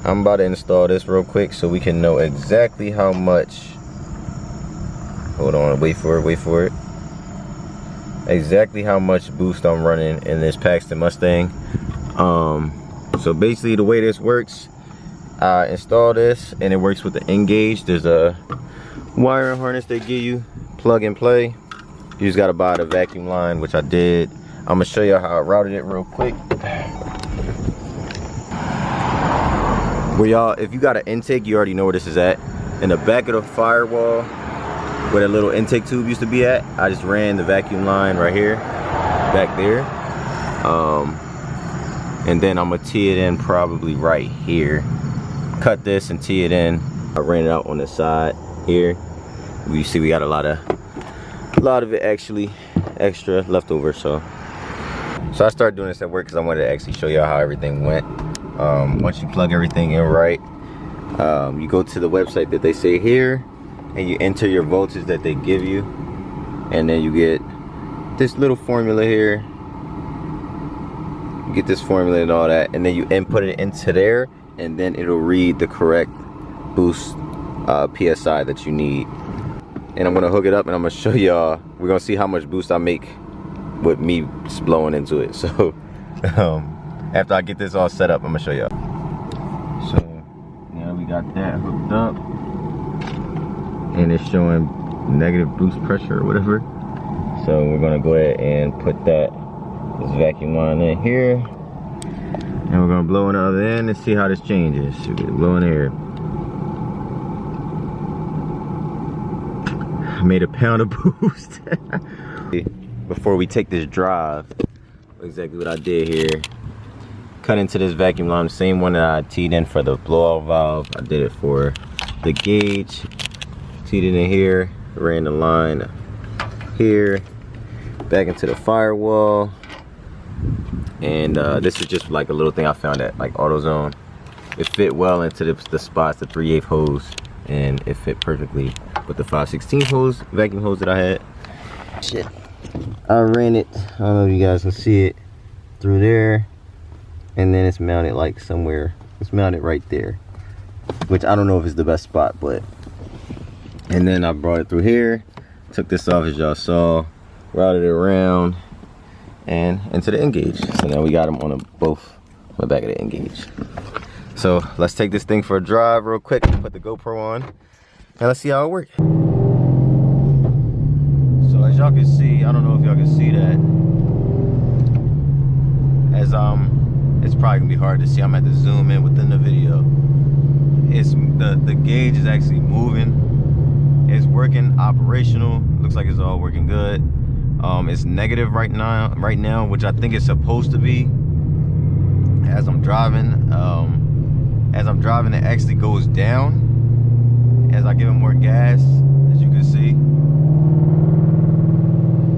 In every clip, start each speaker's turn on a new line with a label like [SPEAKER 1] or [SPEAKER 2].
[SPEAKER 1] I'm about to install this real quick so we can know exactly how much. Hold on, wait for it. Exactly how much boost I'm running in this Paxton Mustang. So basically the way this works, I install this and it works with the Engage. There's a wiring harness they give you, plug and play. You just gotta buy the vacuum line, which I did. I'm gonna show you how I routed it real quick. Where y'all, if you got an intake, you already know where this is at. In the back of the firewall, where that little intake tube used to be at, I just ran the vacuum line right here, back there. And then I'm gonna tee it in probably right here. Cut this and tee it in. I ran it out on the side here. You see we got a lot of it actually extra left over. So I started doing this at work because I wanted to actually show y'all how everything went. Once you plug everything in right, you go to the website that they say here and you enter your voltage that they give you, and then you get this little formula here. You get this formula and all that, and then you input it into there, and then it'll read the correct boost PSI that you need. And I'm gonna hook it up and I'm gonna show y'all. We're gonna see how much boost I make with me just blowing into it. So after I get this all set up, I'm gonna show y'all. So now we got that hooked up and it's showing negative boost pressure or whatever. So we're gonna go ahead and put this vacuum line in here, and we're gonna blow in the other end and see how this changes. So we're blowing air. I made a pound of boost. Before we take this drive, exactly what I did here. Cut into this vacuum line, the same one that I teed in for the blowout valve. I did it for the gauge. Teed it in here, ran the line here, back into the firewall. And this is just like a little thing I found at like AutoZone. It fit well into the spots, the 3/8 hose, and it fit perfectly with the 5/16 hose, vacuum hose that I had. Shit, I ran it, I don't know if you guys can see it, through there, and then it's mounted like somewhere. It's mounted right there, which I don't know if it's the best spot, but. And then I brought it through here, took this off as y'all saw, routed it around and into the Engage. So now we got them on both on the back of the Engage. So let's take this thing for a drive real quick, put the GoPro on, and let's see how it works. So as y'all can see, I don't know if y'all can see that, as it's probably gonna be hard to see. I'm gonna have to zoom in within the video. It's the gauge is actually moving. It's working, operational. Looks like it's all working good. It's negative right now, which I think it's supposed to be. As I'm driving, it actually goes down as I give it more gas. As you can see,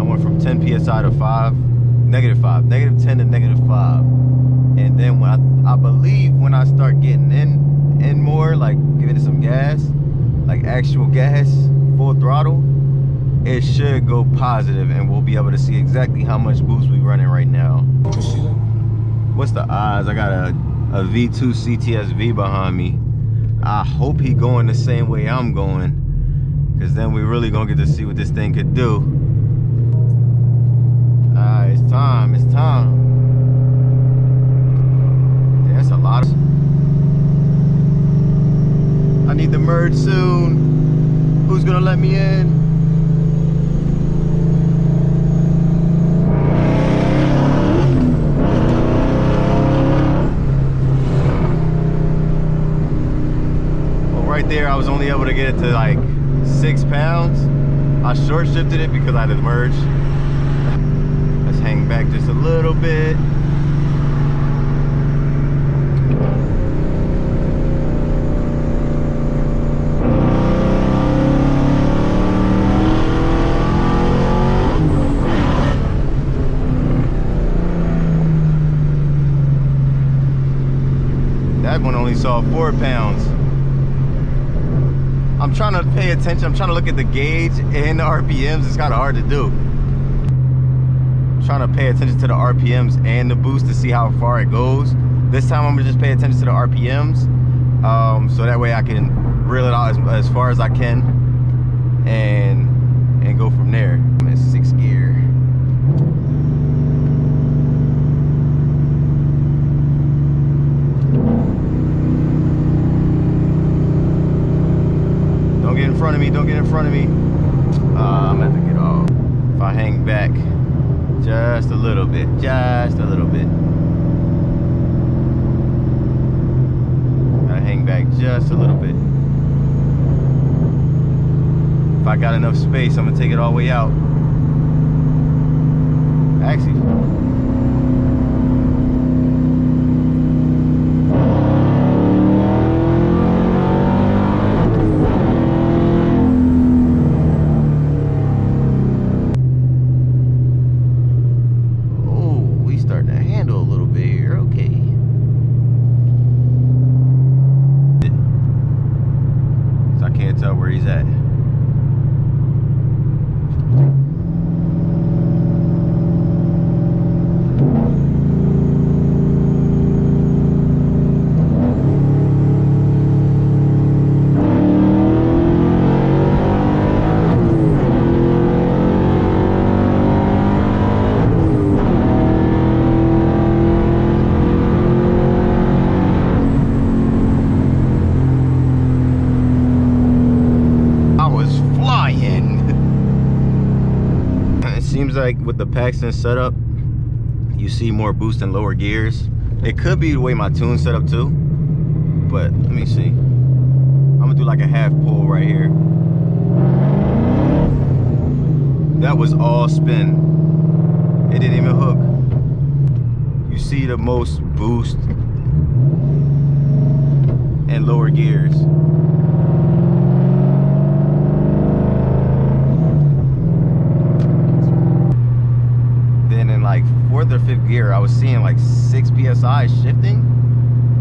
[SPEAKER 1] I went from 10 psi to negative 10 to negative 5, and then when I believe when I start getting in more, like giving it some gas, like actual gas, full throttle, it should go positive and we'll be able to see exactly how much boost we're running right now. What's the odds? I got a V2 CTSV behind me. I hope he going the same way I'm going, because then we really gonna get to see what this thing could do. Alright, it's time. That's a lot. I need to merge soon. Who's gonna let me in? Well, right there, I was only able to get it to like 6 pounds. I short shifted it because I had to merge. Let's hang back just a little bit. That one only saw 4 pounds. I'm trying to pay attention. I'm trying to look at the gauge and the RPMs. It's kind of hard to do. I'm trying to pay attention to the RPMs and the boost to see how far it goes. This time I'm gonna just pay attention to the RPMs, so that way I can reel it out as far as I can and go from there. I'm in 6th gear. Don't get in front of me, don't get in front of me. I'm gonna have to get off. If I hang back just a little bit, just a little bit. Gotta hang back just a little bit. If I got enough space, I'm gonna take it all the way out. Actually, where he's at. Seems like with the Paxton setup, you see more boost in lower gears. It could be the way my tune's set up too, but let me see. I'm gonna do like a half pull right here. That was all spin. It didn't even hook. You see the most boost in lower gears. Like 4th or 5th gear, I was seeing like 6 psi shifting,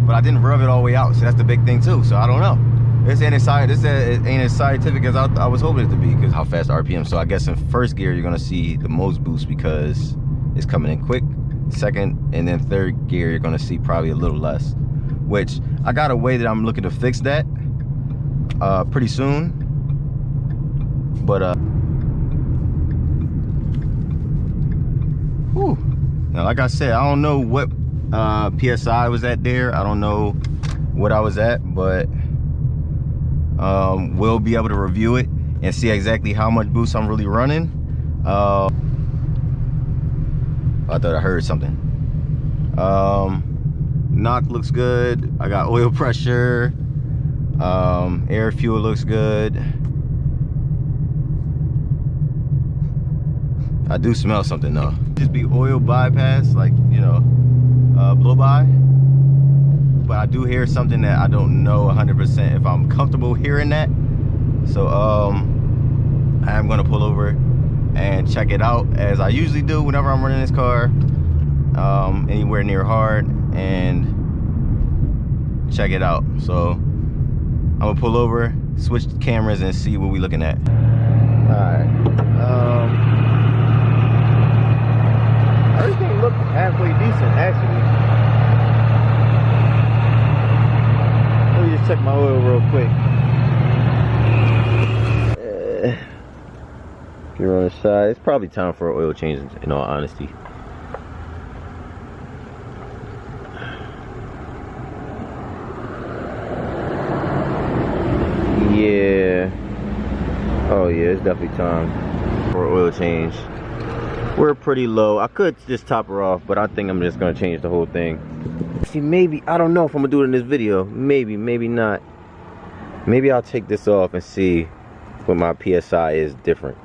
[SPEAKER 1] but I didn't rev it all the way out, so that's the big thing too. So I don't know. This ain't as scientific as I was hoping it to be, because how fast RPM. So I guess in 1st gear you're gonna see the most boost because it's coming in quick. 2nd and then 3rd gear you're gonna see probably a little less, which I got a way that I'm looking to fix that pretty soon. But whew. Now, like I said, I don't know what PSI was at there. I don't know what I was at, but we'll be able to review it and see exactly how much boost I'm really running. I thought I heard something. Knock looks good. I got oil pressure. Air fuel looks good. I do smell something though. Just be oil bypass, like, you know, blow by. But I do hear something that I don't know 100% if I'm comfortable hearing that. So I am gonna pull over and check it out, as I usually do whenever I'm running this car, anywhere near hard, and check it out. So I'm gonna pull over, switch cameras, and see what we're looking at. All right. Everything looked halfway decent, actually. Let me just check my oil real quick. You're on the side. It's probably time for an oil change, in all honesty. Yeah. Oh yeah, it's definitely time for an oil change. We're pretty low. I could just top her off, but I think I'm just gonna change the whole thing. See, maybe, I don't know if I'm gonna do it in this video. Maybe, maybe not. Maybe I'll take this off and see what my PSI is different.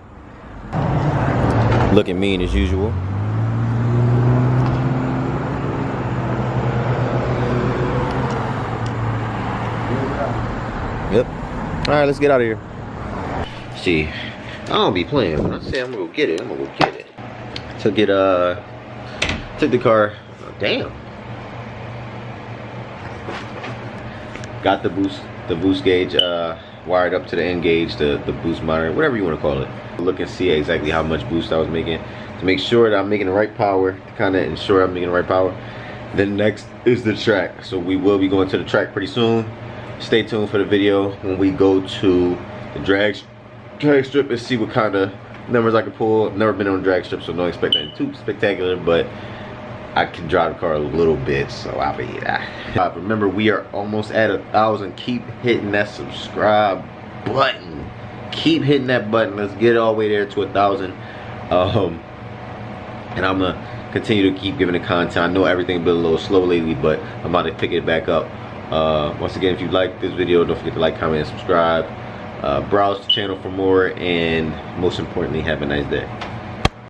[SPEAKER 1] Looking mean as usual. Yep. All right, let's get out of here. See, I don't be playing. When I say I'm gonna go get it, I'm gonna go get it. Took the car. Oh, damn. Got the boost gauge wired up to the end gauge, the boost monitor, whatever you want to call it. Look and see exactly how much boost I was making to make sure that I'm making the right power, to kind of ensure I'm making the right power. Then next is the track. So we will be going to the track pretty soon. stay tuned for the video when we go to the drag strip and see what kind of numbers I can pull. I've never been on a drag strip, so don't expect anything too spectacular, but I can drive the car a little bit, so I'll be remember, we are almost at 1,000. Keep hitting that subscribe button. Keep hitting that button. Let's get all the way there to 1,000. And I'm gonna continue to keep giving the content. I know everything's been a little slow lately, but I'm about to pick it back up. Once again, if you like this video, don't forget to like, comment, and subscribe. Browse the channel for more, and most importantly, have a nice day.